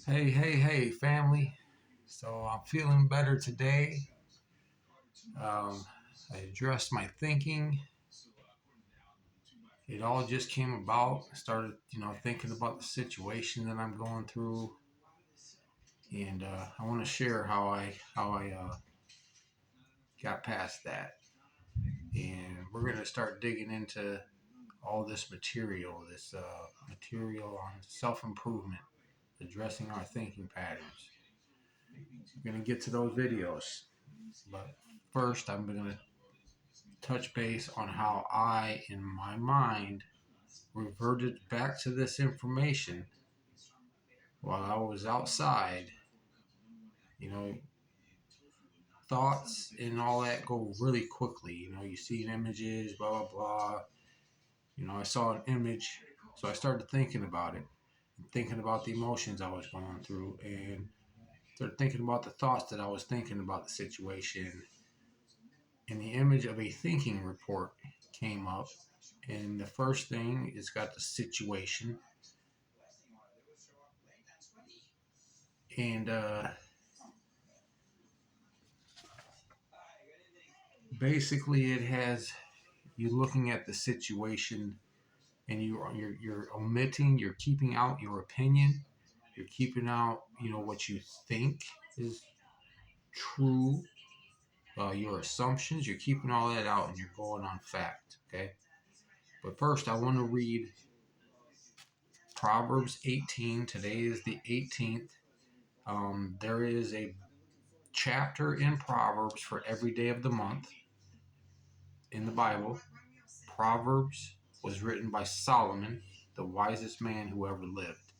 Hey, family. So I'm feeling better today. I addressed my thinking. It all just came about. I started, thinking about the situation that I'm going through, and I want to share how I got past that. And we're gonna start digging into all this material, this material on self improvement, addressing our thinking patterns. We're gonna get to those videos, but first I'm gonna touch base on how I, in my mind, reverted back to this information while I was outside. You know, thoughts and all that go really quickly. You see images, blah, blah, blah. I saw an image, so I started thinking about it, thinking about the emotions I was going through, and started thinking about the thoughts that I was thinking about the situation. And the image of a thinking report came up. And the first thing is got the situation. And basically, it has you looking at the situation, and you're omitting, you're keeping out your opinion, you're keeping out what you think is true, your assumptions. You're keeping all that out, and you're going on fact. Okay. But first, I want to read Proverbs 18. Today is the 18th. There is a chapter in Proverbs for every day of the month in the Bible. Proverbs was written by Solomon, the wisest man who ever lived.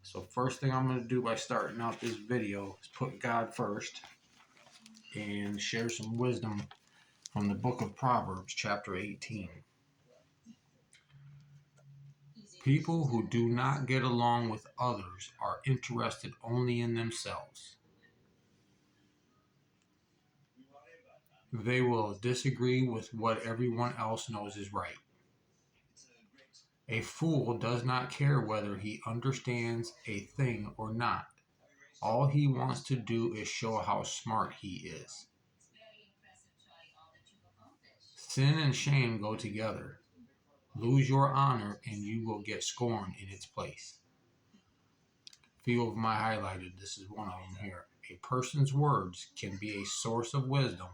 So first thing I'm going to do by starting out this video is put God first and share some wisdom from the book of Proverbs, chapter 18. People who do not get along with others are interested only in themselves. They will disagree with what everyone else knows is right. A fool does not care whether he understands a thing or not. All he wants to do is show how smart he is. Sin and shame go together. Lose your honor and you will get scorn in its place. Few of my highlighted, this is one of them here. A person's words can be a source of wisdom,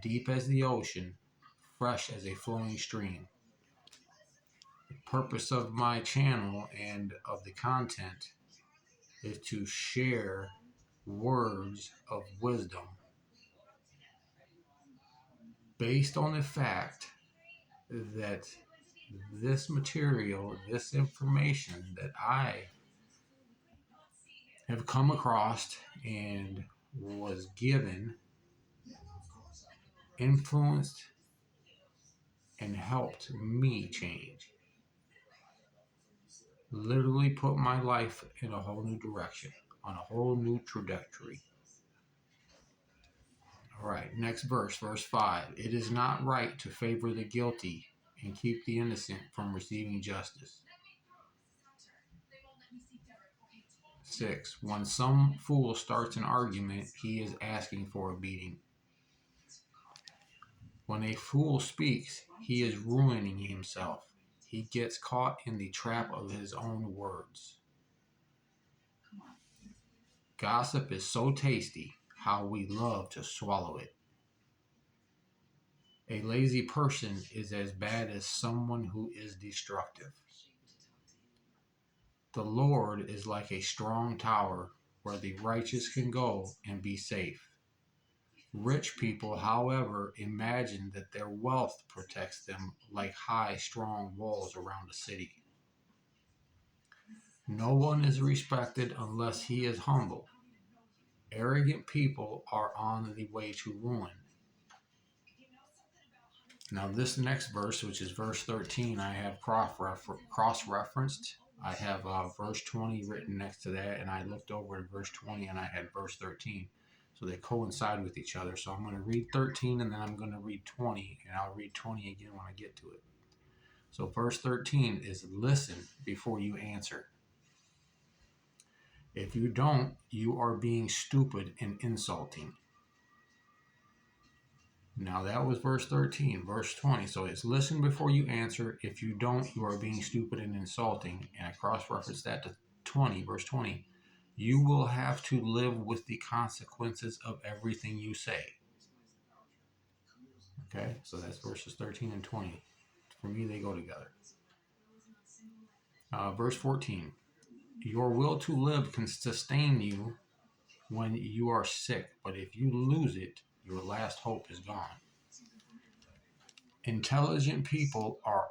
deep as the ocean, fresh as a flowing stream. The purpose of my channel and of the content is to share words of wisdom based on the fact that this material, this information that I have come across and was given, influenced, and helped me change. Literally put my life in a whole new direction, on a whole new trajectory. All right, next verse, verse 5. It is not right to favor the guilty and keep the innocent from receiving justice. 6. When some fool starts an argument, he is asking for a beating. When a fool speaks, he is ruining himself. He gets caught in the trap of his own words. Gossip is so tasty, how we love to swallow it. A lazy person is as bad as someone who is destructive. The Lord is like a strong tower where the righteous can go and be safe. Rich people, however, imagine that their wealth protects them like high, strong walls around a city. No one is respected unless he is humble. Arrogant people are on the way to ruin. Now this next verse, which is verse 13, I have cross-referenced. I have verse 20 written next to that, and I looked over at verse 20 and I had verse 13. So they coincide with each other. So I'm going to read 13 and then I'm going to read 20, and I'll read 20 again when I get to it. So verse 13 is listen before you answer. If you don't, you are being stupid and insulting. Now that was verse 13. Verse 20. So it's listen before you answer. If you don't, you are being stupid and insulting. And I cross-reference that to 20, verse 20. You will have to live with the consequences of everything you say. Okay, so that's verses 13 and 20. For me, they go together. Verse 14. Your will to live can sustain you when you are sick, but if you lose it, your last hope is gone. Intelligent people are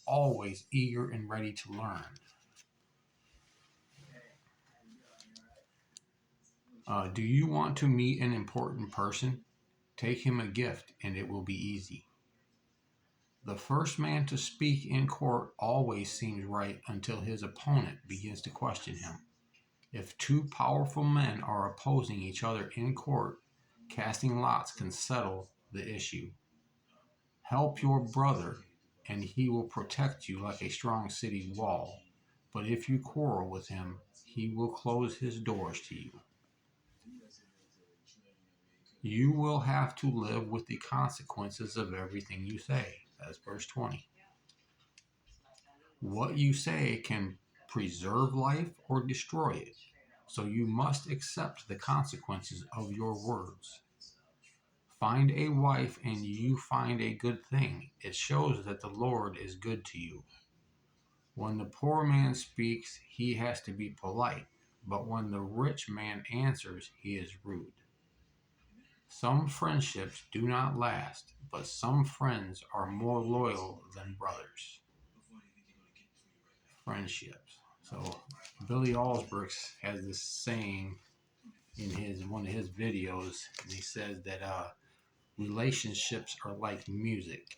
always eager and ready to learn. Do you want to meet an important person? Take him a gift and it will be easy. The first man to speak in court always seems right until his opponent begins to question him. If two powerful men are opposing each other in court, casting lots can settle the issue. Help your brother, and he will protect you like a strong city wall. But if you quarrel with him, he will close his doors to you. You will have to live with the consequences of everything you say. That's verse 20. What you say can preserve life or destroy it, so you must accept the consequences of your words. Find a wife and you find a good thing. It shows that the Lord is good to you. When the poor man speaks, he has to be polite, but when the rich man answers, he is rude. Some friendships do not last, but some friends are more loyal than brothers. Friendships. So Billy Alsbrooks has this saying in one of his videos, and he says that relationships are like music,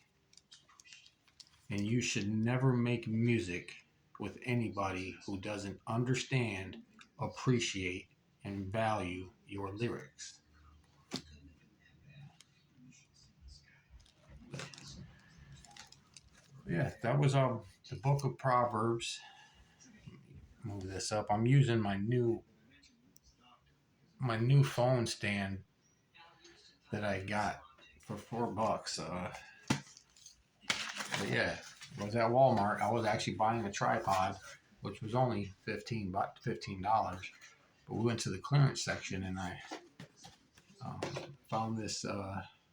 and you should never make music with anybody who doesn't understand, appreciate, and value your lyrics. Yeah, that was the book of Proverbs. Move this up. I'm using my new phone stand that I got for $4. But yeah, I was at Walmart. I was actually buying a tripod, which was only $15. But we went to the clearance section and I found this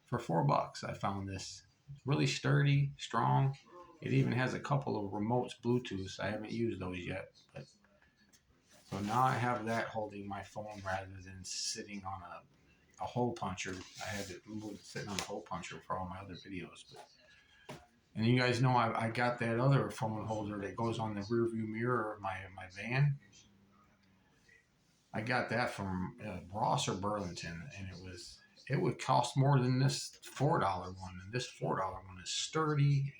for $4. I found this really sturdy, strong. It even has a couple of remotes, Bluetooth. I haven't used those yet, but so now I have that holding my phone rather than sitting on a hole puncher. I had it sitting on a hole puncher for all my other videos. And you guys know I got that other phone holder that goes on the rear view mirror of my van. I got that from Ross or Burlington, and it would cost more than this $4 one. And this $4 one is sturdy.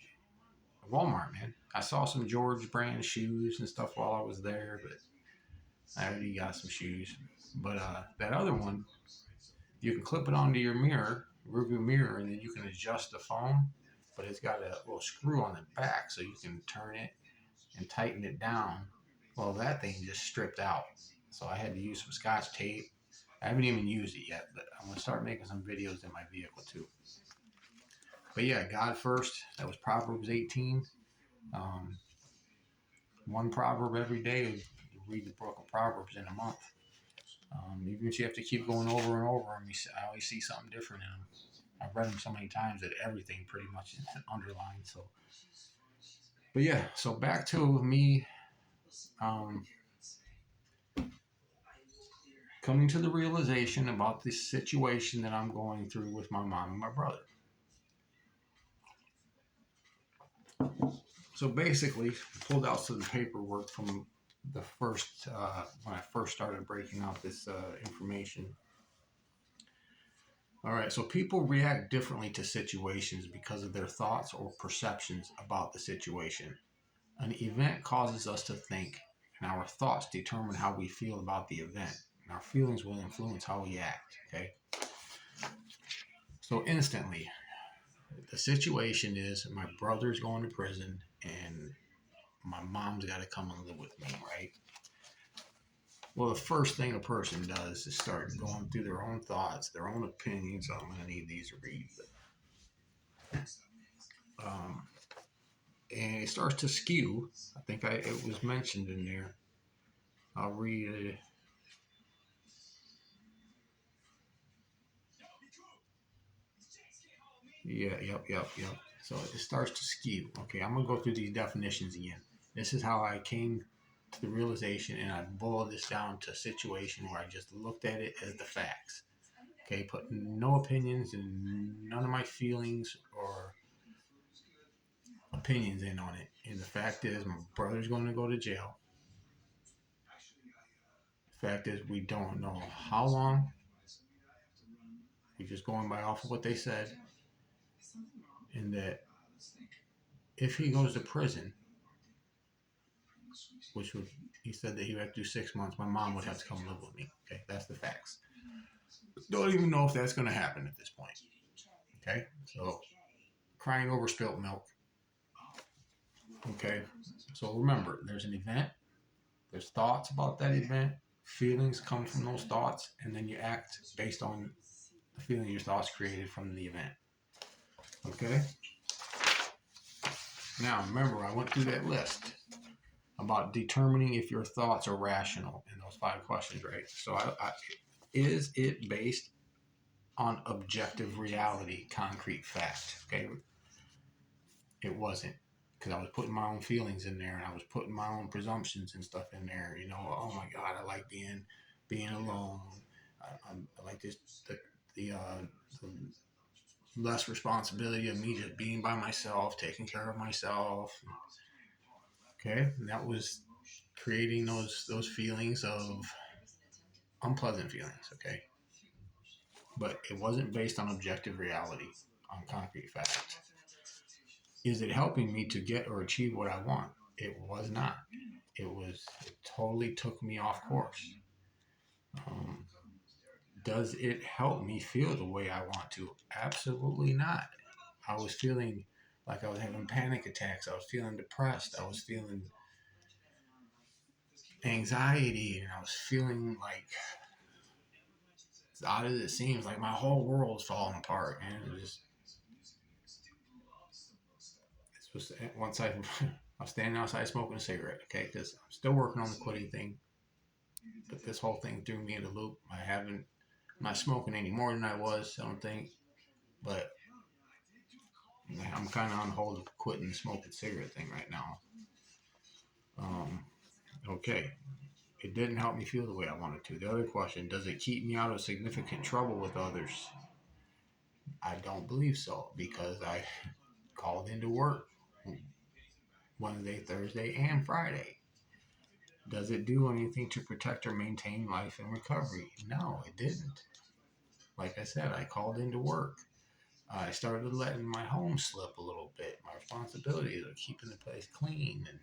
Walmart, man. I saw some George brand shoes and stuff while I was there, but I already got some shoes. But that other one, you can clip it onto your mirror, rearview mirror, and then you can adjust the phone. But it's got a little screw on the back, so you can turn it and tighten it down. Well, that thing just stripped out, so I had to use some Scotch tape. I haven't even used it yet, but I'm gonna start making some videos in my vehicle too. But yeah, God first. That was Proverbs 18. One proverb every day. Read the book of Proverbs in a month. Even if you have to keep going over and over them, I always see something different in them. I've read them so many times that everything pretty much is underlined. So, but yeah, so back to me coming to the realization about this situation that I'm going through with my mom and my brother. So basically, I pulled out some paperwork from the first, when I first started breaking out this information. All right, so people react differently to situations because of their thoughts or perceptions about the situation. An event causes us to think, and our thoughts determine how we feel about the event, and our feelings will influence how we act, okay? So instantly, the situation is my brother's going to prison and my mom's got to come and live with me, right? Well, the first thing a person does is start going through their own thoughts, their own opinions. I'm going to need these to read. Um, and it starts to skew. I think it was mentioned in there. I'll read it. Yeah, yep. So it starts to skew. Okay, I'm gonna go through these definitions again. This is how I came to the realization, and I boiled this down to a situation where I just looked at it as the facts. Okay, put no opinions and none of my feelings or opinions in on it. And the fact is, my brother's going to go to jail. The fact is, we don't know how long. We're just going by off of what they said, and that if he goes to prison, which would he said that he would have to do 6 months, my mom would have to come live with me. Okay, that's the facts. Don't even know if that's going to happen at this point. Okay, so crying over spilt milk. Okay, so remember, there's an event. There's thoughts about that event. Feelings come from those thoughts, and then you act based on the feeling your thoughts created from the event. Okay? Now, remember, I went through that list about determining if your thoughts are rational in those 5 questions, right? So, is it based on objective reality, concrete fact? Okay? It wasn't. Because I was putting my own feelings in there, and I was putting my own presumptions and stuff in there. You know, oh my God, I like being alone. I like this the less responsibility of me just being by myself, taking care of myself. Okay, and that was creating those feelings of unpleasant feelings. Okay, but it wasn't based on objective reality, on concrete fact. Is it helping me to get or achieve what I want? It was not. It totally took me off course. Um, does it help me feel the way I want to? Absolutely not. I was feeling like I was having panic attacks. I was feeling depressed. I was feeling anxiety, and I was feeling like, as odd as it seems, like my whole world was falling apart. And it was once I was standing outside smoking a cigarette. Okay, because I'm still working on the quitting thing, but this whole thing threw me in a loop. I'm not smoking any more than I was. I don't think, but I'm kind of on hold of quitting the smoking cigarette thing right now. Um, okay, it didn't help me feel the way I wanted to. The other question, does it keep me out of significant trouble with others? I don't believe so, because I called into work Wednesday, Thursday, and Friday. Does it do anything to protect or maintain life and recovery? No, it didn't. Like I said, I called into work. I started letting my home slip a little bit. My responsibilities of keeping the place clean, and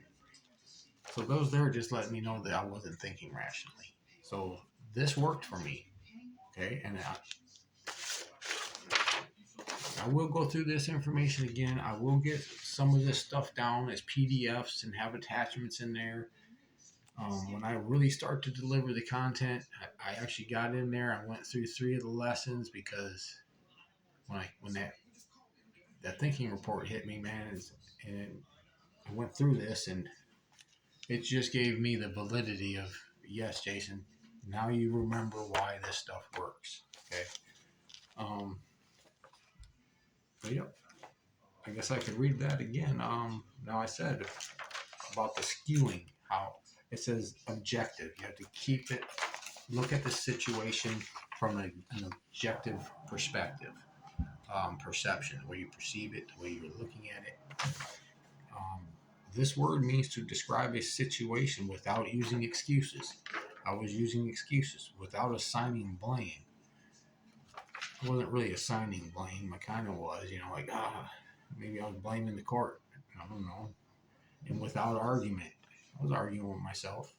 so those there just let me know that I wasn't thinking rationally. So this worked for me. Okay, and I will go through this information again. I will get some of this stuff down as PDFs and have attachments in there. When I really start to deliver the content, I actually got in there. I went through 3 of the lessons, because when that thinking report hit me, man, and I went through this, and it just gave me the validity of, yes, Jason, now you remember why this stuff works. Okay. But yep, I guess I could read that again. Now I said about the skewing, how it says objective. You have to look at the situation from an objective perspective, perception, the way you perceive it, the way you're looking at it. Um, this word means to describe a situation without using excuses. I was using excuses without assigning blame. I wasn't really assigning blame. I kind of was, like, maybe I was blaming the court. I don't know. And without argument, I was arguing with myself.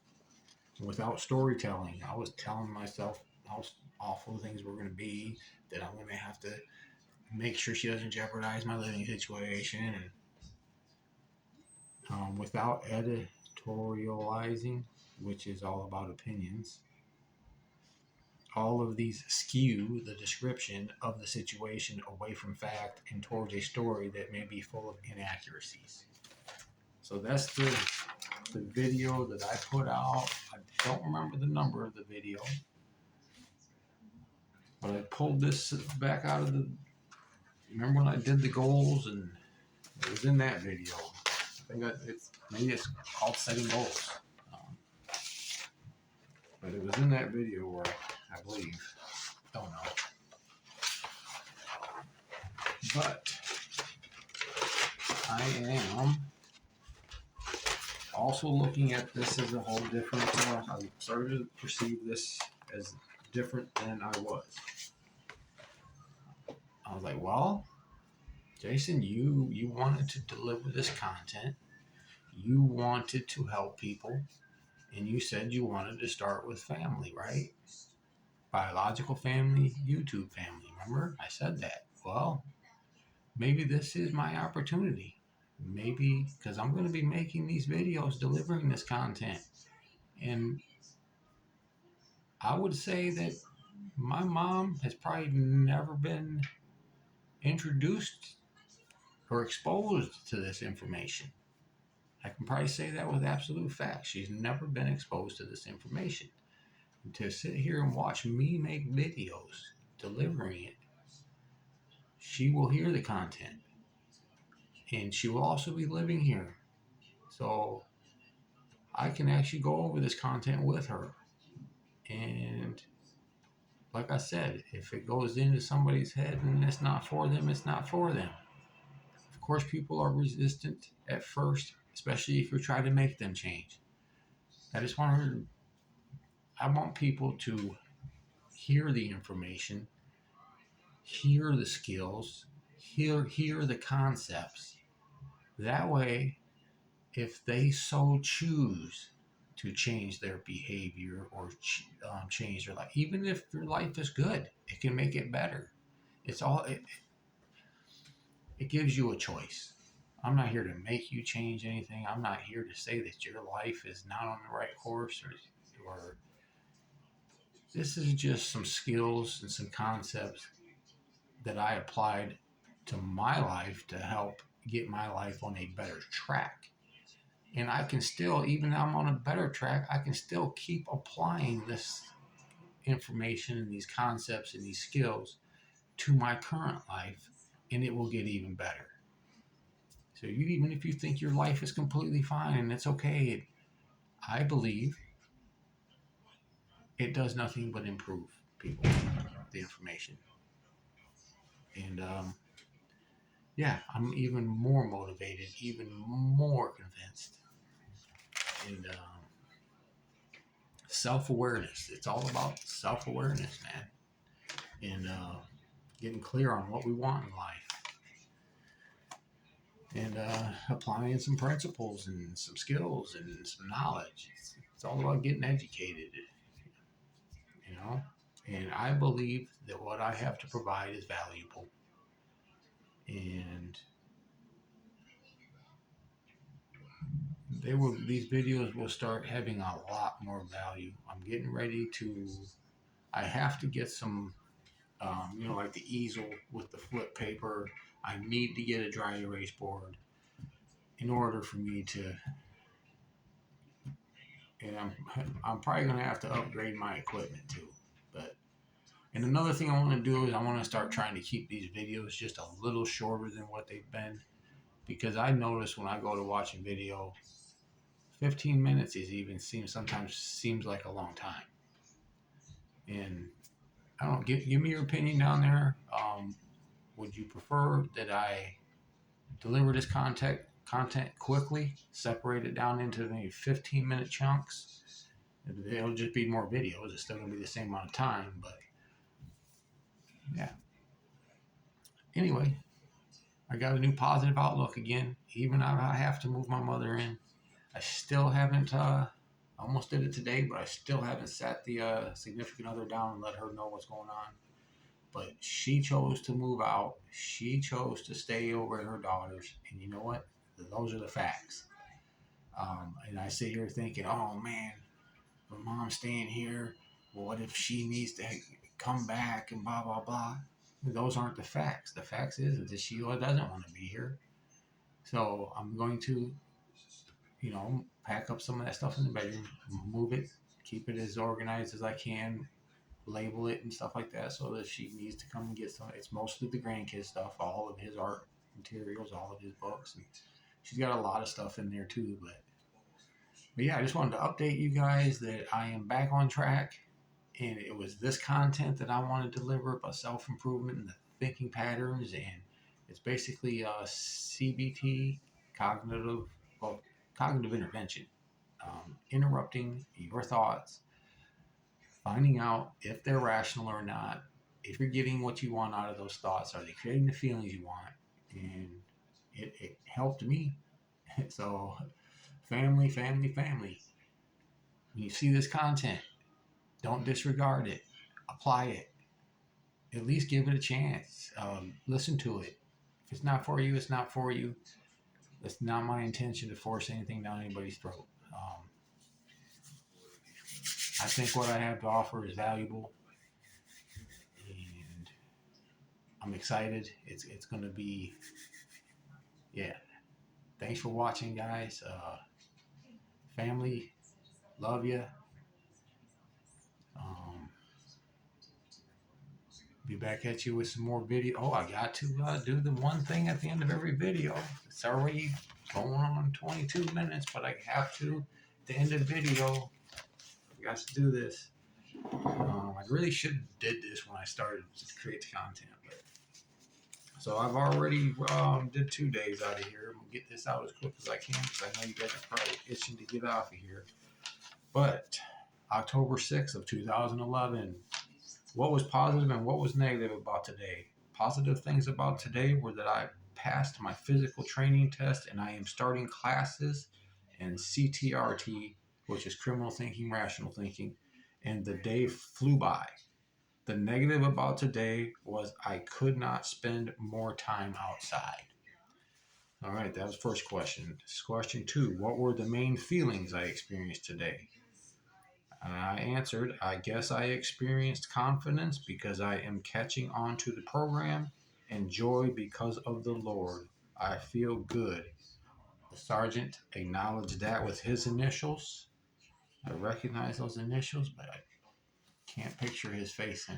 And without storytelling, I was telling myself how awful things were going to be, that I'm going to have to make sure she doesn't jeopardize my living situation. And without editorializing, which is all about opinions. All of these skew the description of the situation away from fact and towards a story that may be full of inaccuracies. So that's the video that I put out. I don't remember the number of the video, but I pulled this back out of the. Remember when I did the goals, and it was in that video. I think maybe it's called setting goals, but it was in that video where I believe. Don't know, but I am also looking at this as a whole different. I started to perceive this as different than I was. I was like, well, Jason, you wanted to deliver this content. You wanted to help people. And you said you wanted to start with family, right? Biological family, YouTube family. Remember? I said that. Well, maybe this is my opportunity. Maybe because I'm going to be making these videos, delivering this content. And I would say that my mom has probably never been introduced or exposed to this information. I can probably say that with absolute fact. She's never been exposed to this information. And to sit here and watch me make videos delivering it, she will hear the content. And she will also be living here. So I can actually go over this content with her. And like I said, if it goes into somebody's head and it's not for them, it's not for them. Of course, people are resistant at first, especially if you try to make them change. I want people to hear the information, hear the skills, hear the concepts. That way, if they so choose to change their behavior or change their life, even if their life is good, it can make it better. It gives you a choice. I'm not here to make you change anything. I'm not here to say that your life is not on the right course or this is just some skills and some concepts that I applied to my life to help get my life on a better track. And I can still, even though I'm on a better track, I can still keep applying this information and these concepts and these skills to my current life, and it will get even better. So even if you think your life is completely fine and it's okay, I believe it does nothing but improve people, the information. And yeah, I'm even more motivated, even more convinced. And self-awareness. It's all about self-awareness, man. And getting clear on what we want in life. And applying some principles and some skills and some knowledge. It's all about getting educated, you know. And I believe that what I have to provide is valuable. And these videos will start having a lot more value. I'm getting ready to. I have to get some, like the easel with the flip paper. I need to get a dry erase board in order for me to. And I'm probably going to have to upgrade my equipment too. And another thing I want to do is I want to start trying to keep these videos just a little shorter than what they've been. Because I notice when I go to watch a video, 15 minutes sometimes seems like a long time. And I don't give me your opinion down there. Would you prefer that I deliver this content quickly, separate it down into maybe 15-minute chunks? It'll just be more videos. It's still going to be the same amount of time, but yeah. Anyway, I got a new positive outlook again. Even if I have to move my mother in, I still haven't. Almost did it today, but I still haven't sat the significant other down and let her know what's going on. But she chose to move out. She chose to stay over at her daughter's, and you know what? Those are the facts. And I sit here thinking, oh man, my mom's staying here. Well, what if she needs to come back and blah, blah, blah? Those aren't the facts. The facts is that Sheila doesn't want to be here. So I'm going to, pack up some of that stuff in the bedroom, move it, keep it as organized as I can, label it and stuff like that, so that if she needs to come and get some, it's mostly the grandkids stuff, all of his art materials, all of his books, and she's got a lot of stuff in there too. But yeah, I just wanted to update you guys that I am back on track, and it was this content that I want to deliver about self-improvement and the thinking patterns, and it's basically CBT, cognitive, well, cognitive intervention, interrupting your thoughts, finding out if they're rational or not, if you're getting what you want out of those thoughts, are they creating the feelings you want? And it helped me. So, family, family, family. When you see this content, don't disregard it. Apply it. At least give it a chance. Listen to it. If it's not for you, it's not for you. It's not my intention to force anything down anybody's throat. I think what I have to offer is valuable, and I'm excited. It's going to be, yeah. Thanks for watching, guys. Family, love you. Um, be back at you with some more video. Oh, I got to do the one thing at the end of every video. It's already going on 22 minutes, but I have to, at the end of the video, I got to do this. I really should have did this when I started to create the content. But, so I've already did 2 days out of here. I'm going to get this out as quick as I can because I know you guys are probably itching to get off of here. But October 6th of 2011, what was positive and what was negative about today? Positive things about today were that I passed my physical training test and I am starting classes in CTRT, which is criminal thinking, rational thinking, and the day flew by. The negative about today was I could not spend more time outside. All right, that was first question. Question 2, what were the main feelings I experienced today? I answered, I guess I experienced confidence because I am catching on to the program, and joy because of the Lord. I feel good. The sergeant acknowledged that with his initials. I recognize those initials, but I can't picture his face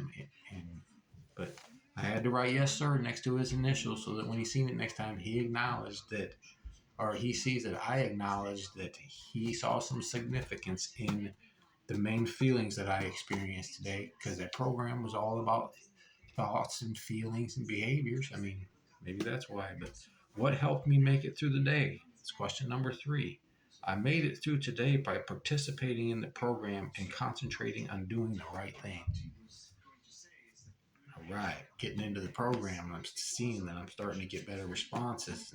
but I had to write yes sir next to his initials so that when he's seen it next time, he acknowledged that, or he sees that I acknowledged that he saw some significance in the main feelings that I experienced today, because that program was all about thoughts and feelings and behaviors. I mean, maybe that's why, but what helped me make it through the day? It's question number 3. I made it through today by participating in the program and concentrating on doing the right thing. All right, getting into the program, I'm seeing that I'm starting to get better responses.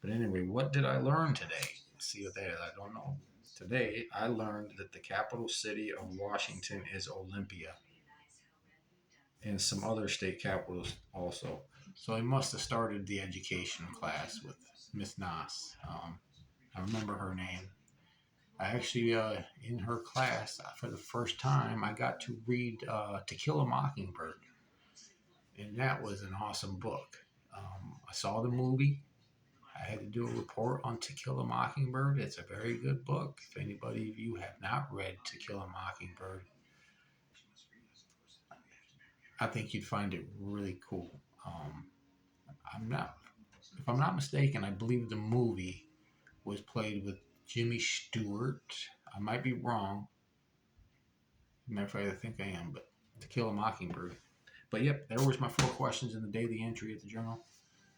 But anyway, what did I learn today? Let's see what that is. I don't know. Today, I learned that the capital city of Washington is Olympia, and some other state capitals also. So I must have started the education class with Miss Noss. I remember her name. I actually, in her class, for the first time, I got to read To Kill a Mockingbird, and that was an awesome book. I saw the movie. I had to do a report on To Kill a Mockingbird. It's a very good book. If anybody of you have not read To Kill a Mockingbird, I think you'd find it really cool. If I'm not mistaken, I believe the movie was played with Jimmy Stewart. I might be wrong. Matter of fact, I think I am, but To Kill a Mockingbird. But yep, there was my 4 questions in the daily entry at the journal.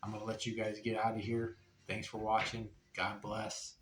I'm going to let you guys get out of here. Thanks for watching. God bless.